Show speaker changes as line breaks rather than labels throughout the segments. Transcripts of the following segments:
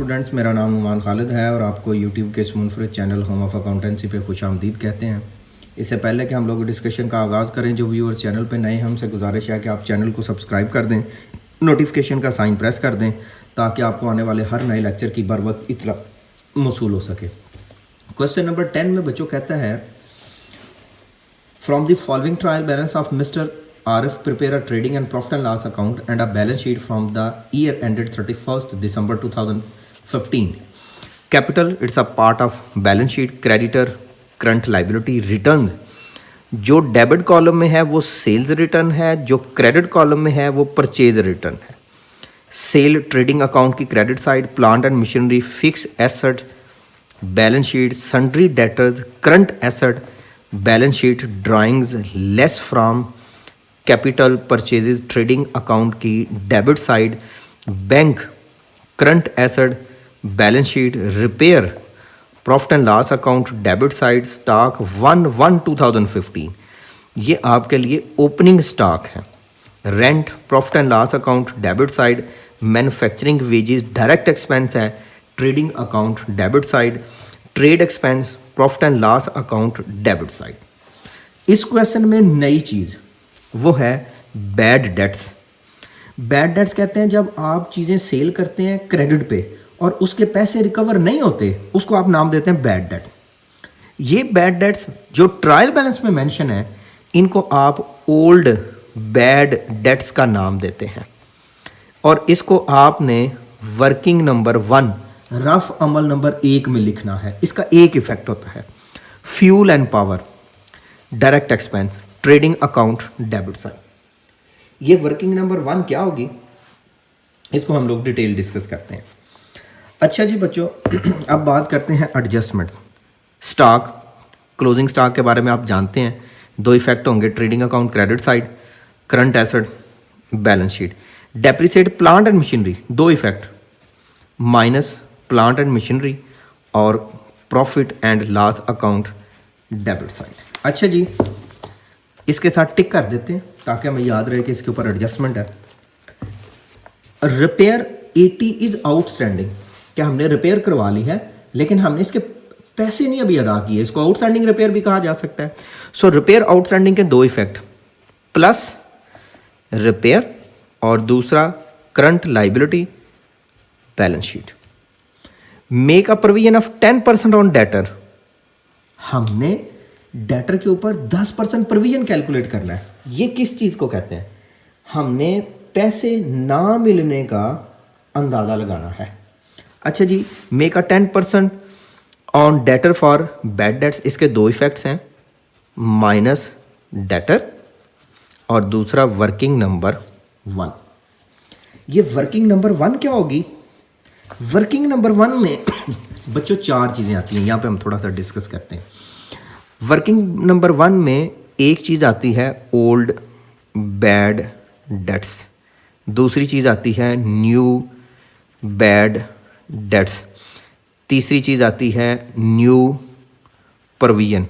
Students, मेरा नाम नुमान खालिद है और आपको यूट्यूब के इस मुनफरद चैनल होम ऑफ अकाउंटेंसी पे खुशामदीद कहते हैं। इससे पहले कि हम लोग डिस्कशन का आगाज़ करें, जो व्यूअर्स चैनल पे नए हैं हमसे गुजारिश है कि आप चैनल को सब्सक्राइब कर दें, नोटिफिकेशन का साइन प्रेस कर दें ताकि आपको आने वाले हर नए लेक्चर की बर वक्त इतला मौसूल हो सके। क्वेश्चन नंबर 10 में बच्चों कहता है, from the following trial balance of mister Arif prepare a trading and profit and loss account and a balance sheet from the year ended 31st December 2015. Capital, it's a part of balance sheet. Creditor, current liability, returns. जो debit column में है वो sales return है, जो credit column में है वो purchase return है। सेल ट्रेडिंग अकाउंट की credit side, plant and machinery, fix asset, balance sheet, sundry debtors, current asset, balance sheet, drawings less from capital, purchases, trading account की debit side, bank, current asset, balance sheet, repair, profit and loss account debit side, stock 1/1/2015, ये आपके लिए opening stock है। Rent, profit and loss account debit side, manufacturing wages direct expense है, trading account debit side, trade expense, profit and loss account debit side. इस question में नई चीज़ वो है बैड डेट्स। बैड डेट्स कहते हैं जब आप चीज़ें सेल करते हैं क्रेडिट पे और उसके पैसे रिकवर नहीं होते, उसको आप नाम देते हैं बैड डेट्स। ये बैड डेट्स जो ट्रायल बैलेंस में मेंशन है, इनको आप ओल्ड बैड डेट्स का नाम देते हैं और इसको आपने वर्किंग नंबर 1 रफ अमल नंबर 1 में लिखना है। इसका एक इफेक्ट होता है, fuel and power, direct expense, trading account debit side. ये वर्किंग नंबर 1 क्या होगी, इसको हम लोग डिटेल डिस्कस करते हैं। अच्छा जी बच्चों, अब बात करते हैं एडजस्टमेंट। स्टॉक, क्लोजिंग स्टॉक के बारे में आप जानते हैं, 2 इफेक्ट होंगे, trading account credit side, current asset, balance sheet. Depreciate plant and machinery, 2 effect, minus plant and machinery और profit and loss account debit side. अच्छा जी, इसके साथ टिक कर देते हैं ताकि हमें याद रहे कि इसके ऊपर एडजस्टमेंट है। रिपेयर 80 इज आउटस्टैंडिंग, क्या हमने रिपेयर करवा ली है लेकिन हमने इसके पैसे नहीं अभी अदा किए, इसको आउटस्टैंडिंग रिपेयर भी कहा जा सकता है। सो रिपेयर आउटस्टैंडिंग के 2 इफेक्ट, प्लस रिपेयर और दूसरा current liability, balance sheet. Make a provision of 10% on debtor, हमने डेटर के ऊपर 10% प्रोविजन कैलकुलेट करना है। ये किस चीज़ को कहते हैं, हमने पैसे ना मिलने का अंदाज़ा लगाना है। अच्छा जी, make a 10% on debtor for bad debts, इसके 2 इफेक्ट्स हैं, माइनस डेटर और दूसरा वर्किंग नंबर 1। ये वर्किंग नंबर 1 क्या होगी, वर्किंग नंबर 1 में बच्चों 4 चीज़ें आती हैं, यहाँ पे हम थोड़ा सा डिस्कस करते हैं। वर्किंग नंबर 1 में एक चीज़ आती है ओल्ड बैड डेट्स, दूसरी चीज़ आती है न्यू बैड डेट्स, तीसरी चीज़ आती है न्यू प्रोविजन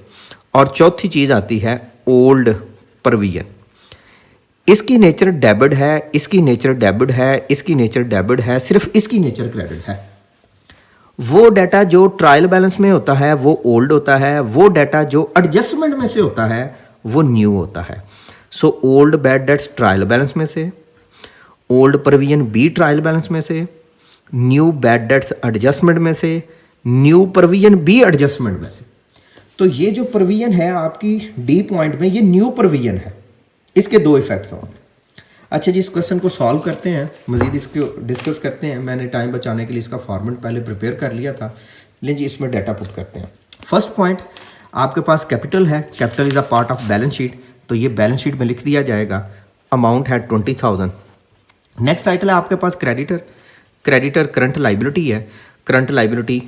और चौथी चीज़ आती है ओल्ड प्रोविजन। इसकी नेचर डेबिट है, इसकी नेचर डेबिट है, इसकी नेचर डेबिट है, सिर्फ इसकी नेचर क्रेडिट है। वो डाटा जो ट्रायल बैलेंस में होता है वो ओल्ड होता है, वो डाटा जो एडजस्टमेंट में से होता है वो न्यू होता है। So old bad debts trial balance में से, old provision B trial balance में से, न्यू बैड डेट्स एडजस्टमेंट में से, न्यू प्रोविजन बी एडजस्टमेंट में से। तो ये जो प्रोविजन है आपकी डी पॉइंट में, ये न्यू प्रोविजन है, इसके 2 इफेक्ट्स होंगे। अच्छा जी, इस क्वेश्चन को सॉल्व करते हैं, मज़ीद इसको डिस्कस करते हैं। मैंने टाइम बचाने के लिए इसका फॉर्मेट पहले प्रिपेयर कर लिया था, लेकिन जी इसमें डाटा पुट करते हैं। फर्स्ट पॉइंट, आपके पास कैपिटल है, capital is a part of balance sheet, तो ये बैलेंस शीट में लिख दिया जाएगा। अमाउंट है 20,000। नेक्स्ट आइटल है आपके पास क्रेडिटर, क्रेडिटर करंट लाइबिलिटी है, current liability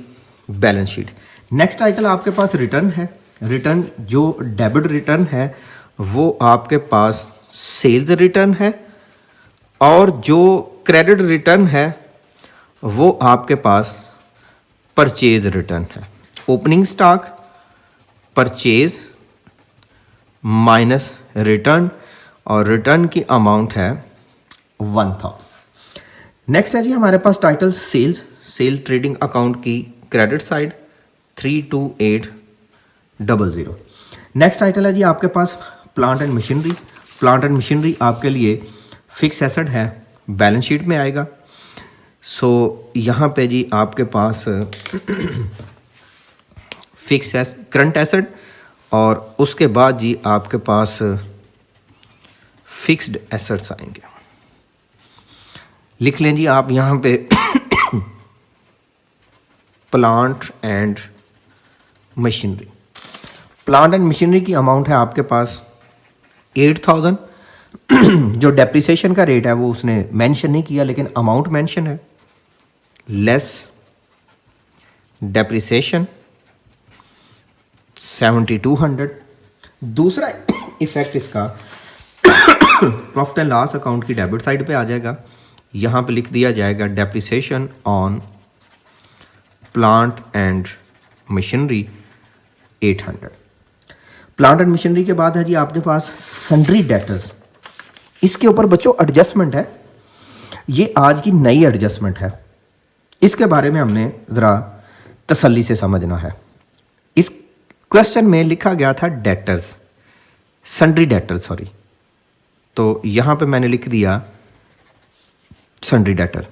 balance sheet. Next Itel आपके पास रिटर्न है, रिटर्न जो डेबिट रिटर्न है वो आपके पास सेल्स रिटर्न है और जो क्रेडिट रिटर्न है वो आपके पास परचेज रिटर्न है। Opening stock, purchase minus return और रिटर्न की अमाउंट है 1000। नेक्स्ट है जी हमारे पास title sales, sale trading account की क्रेडिट साइड 32800। नेक्स्ट टाइटल है जी आपके पास plant and machinery. Plant and machinery आपके लिए फिक्स एसेट है, बैलेंस शीट में आएगा। सो यहाँ पे जी आपके पास फिक्स करंट एसेट और उसके बाद जी आपके पास फिक्स्ड एसेट्स आएंगे। लिख लें जी आप यहाँ पे plant and machinery. Plant and machinery की अमाउंट है आपके पास 8000। जो डेप्रिसिएशन का रेट है वो उसने मेंशन नहीं किया, लेकिन अमाउंट मेंशन है। Less depreciation 7200। दूसरा इफेक्ट इसका प्रॉफिट एंड लॉस अकाउंट की डेबिट साइड पे आ जाएगा। यहाँ पे लिख दिया जाएगा depreciation on plant and machinery 800। Plant and machinery के बाद है जी आपके पास सन्ड्री डेटर्स। इसके ऊपर बच्चों एडजस्टमेंट है, ये आज की नई एडजस्टमेंट है। इसके बारे में हमने ज़रा तसल्ली से समझना है। इस क्वेश्चन में लिखा गया था डेटर्स, सन्ड्री डेटर्स सॉरी, तो यहाँ पे मैंने लिख दिया सन्ड्री डेटर।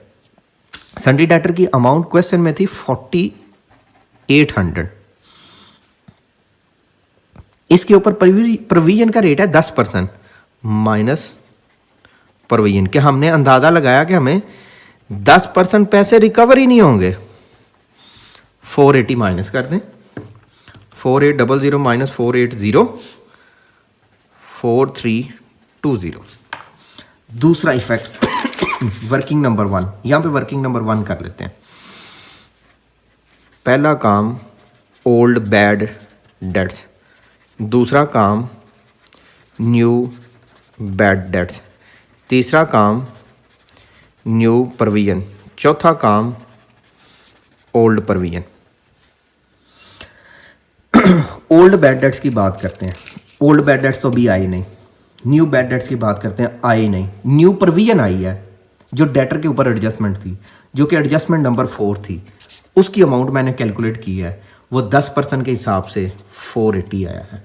सन्ड्री डेटर की अमाउंट क्वेश्चन में थी 4800। इसके ऊपर प्रोविजन का रेट है 10% माइनस प्रोविजन के। हमने अंदाज़ा लगाया कि हमें 10% पैसे रिकवर ही नहीं होंगे। 480 माइनस कर दें, 4800 माइनस 480 4320। दूसरा इफेक्ट वर्किंग नंबर 1, यहाँ पे वर्किंग नंबर 1 कर लेते हैं। पहला काम ओल्ड बैड डेट्स, दूसरा काम न्यू बैड डेट्स, तीसरा काम न्यू प्रोविजन, चौथा काम old provision. Old bad dates की बात करते हैं। ओल्ड बैड डेट्स तो अभी आई नहीं। न्यू बैड डेट्स की बात करते हैं, आई नहीं। न्यू प्रोविजन आई है जो डेटर के ऊपर एडजस्टमेंट थी, जो कि एडजस्टमेंट नंबर 4 थी। उसकी अमाउंट मैंने कैलकुलेट की है, वो 10% के हिसाब से 480 आया है।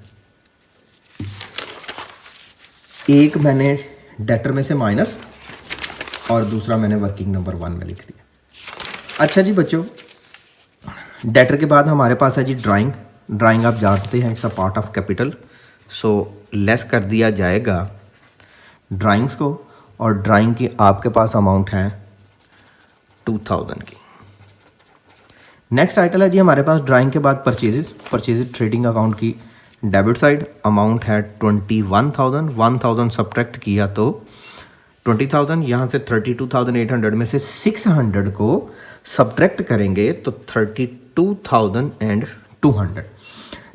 एक मैंने डेटर में से माइनस और दूसरा मैंने वर्किंग नंबर 1 में लिख दिया। अच्छा जी बच्चों, डेटर के बाद हमारे पास है जी ड्राइंग। ड्राइंग आप जानते हैं it's a part of capital, so less कर दिया जाएगा ड्राइंग्स को, और ड्राइंग की आपके पास अमाउंट है 2000 की। नेक्स्ट आइटल है जी हमारे पास ड्राइंग के बाद परचेजेस ट्रेडिंग अकाउंट की डेबिट साइड। अमाउंट है 21,000। 1000 सब्ट्रैक्ट किया तो 20,000। यहाँ से 32,800 में से 600 को सब्ट्रैक्ट करेंगे तो 32,200।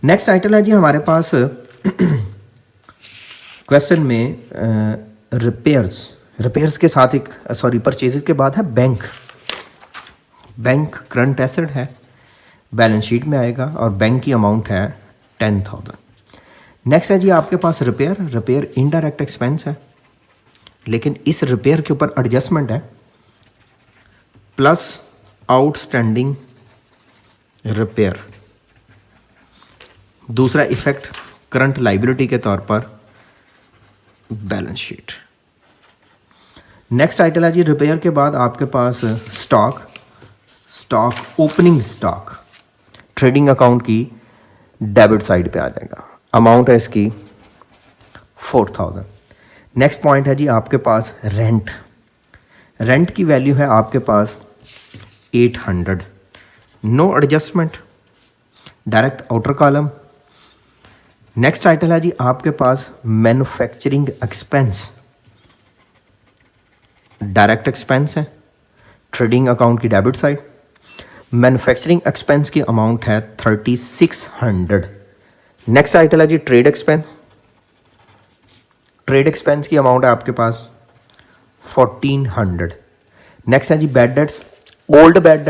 नेक्स्ट आइटल है जी हमारे पास क्वेश्चन में रिपेयर्स के साथ एक परचेजेस के बाद है बैंक करंट एसेट है, बैलेंस शीट में आएगा और बैंक की अमाउंट है 10,000। नेक्स्ट है जी आपके पास रिपेयर इनडायरेक्ट एक्सपेंस है, लेकिन इस रिपेयर के ऊपर एडजस्टमेंट है प्लस आउटस्टैंडिंग रिपेयर। दूसरा इफेक्ट करंट लाइबिलिटी के तौर पर बैलेंस शीट। नेक्स्ट आइटल है जी रिपेयर के बाद आपके पास stock opening stock trading account की डेबिट साइड पे आ जाएगा। अमाउंट है इसकी 4000। नेक्स्ट पॉइंट है जी आपके पास रेंट की वैल्यू है आपके पास 800। No adjustment, direct outer column. Next title है जी आपके पास मैन्युफैक्चरिंग एक्सपेंस, डायरेक्ट एक्सपेंस है ट्रेडिंग अकाउंट की डेबिट साइड। मैन्युफैक्चरिंग एक्सपेंस की अमाउंट है 3600। नेक्स्ट आइटल है जी ट्रेड एक्सपेंस की अमाउंट है आपके पास 1400। नेक्स्ट है जी bad debts, old bad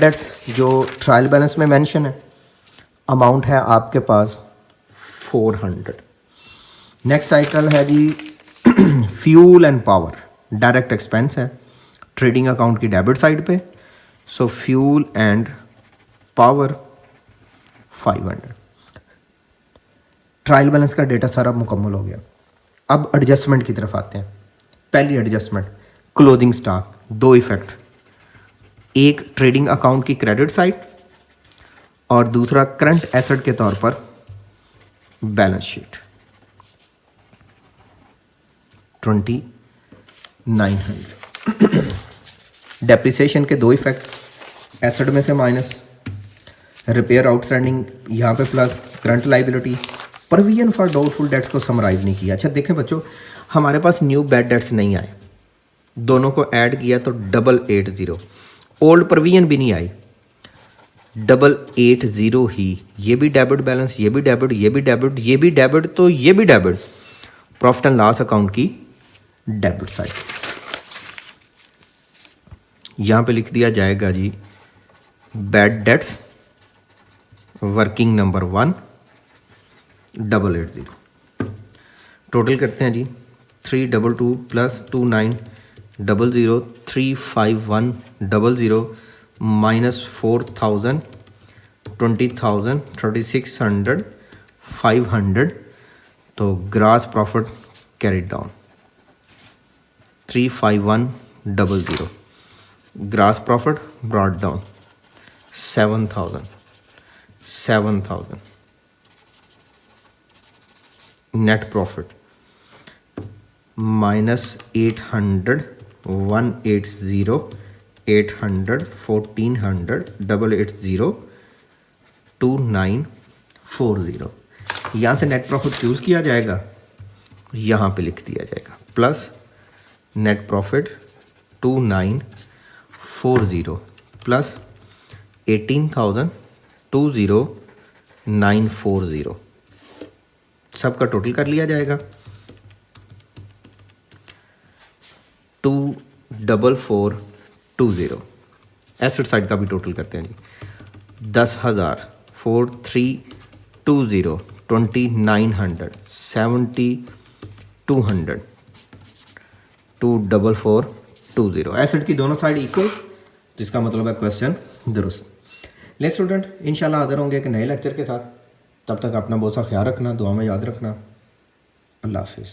debts जो ट्रायल बैलेंस में मेंशन है, अमाउंट है आपके पास 400। नेक्स्ट आइटल है जी fuel and power, direct expense है ट्रेडिंग अकाउंट की डेबिट साइड पे। सो fuel and power 500। Trial balance का डेटा सारा मुकम्मल हो गया। अब एडजस्टमेंट की तरफ आते हैं। पहली एडजस्टमेंट क्लोजिंग स्टॉक, दो इफेक्ट, एक ट्रेडिंग अकाउंट की क्रेडिट साइड और दूसरा करंट एसेट के तौर पर बैलेंस शीट 2900। डेप्रिसिएशन के दो इफेक्ट, एसेट में से माइनस, रिपेयर आउटस्टैंडिंग यहाँ पे plus, current liability, provision for doubtful debts को समराइज नहीं किया। अच्छा देखें बच्चों, हमारे पास न्यू बैड डेट्स नहीं आए, दोनों को ऐड किया तो 880। ओल्ड प्रोविजन भी नहीं आई, 880 ही। ये भी डेबिट बैलेंस, ये भी डेबिट, ये भी डेबिट, ये भी डेबिट, तो ये भी debit. Profit and loss account की डेबिट साइड यहाँ पे लिख दिया जाएगा जी bad debts working number 1 880। Total करते हैं जी 322 प्लस 2900 35100 माइनस 4000 20,000 3600 500। तो grass profit carried down 35100। Grass profit brought down 7,000 net profit minus 800 180 800 1400 880 2940। यहाँ से नेट प्रॉफिट चूज़ किया जाएगा, यहाँ पे लिख दिया जाएगा प्लस नेट प्रॉफिट 2940 प्लस 18,000 20940 सबका टोटल कर लिया जाएगा 24420। एसेट साइड का भी टोटल करते हैं जी 10,000 4320 2900 70 200 24420। एसेट की दोनों साइड इक्वल, जिसका मतलब है क्वेश्चन दुरुस्त। ले स्टूडेंट इंशाल्लाह हाजिर होंगे एक नए लेक्चर के साथ। तब तक अपना बहुत सा ख्याल रखना, दुआ में याद रखना। अल्लाह हाफिज़।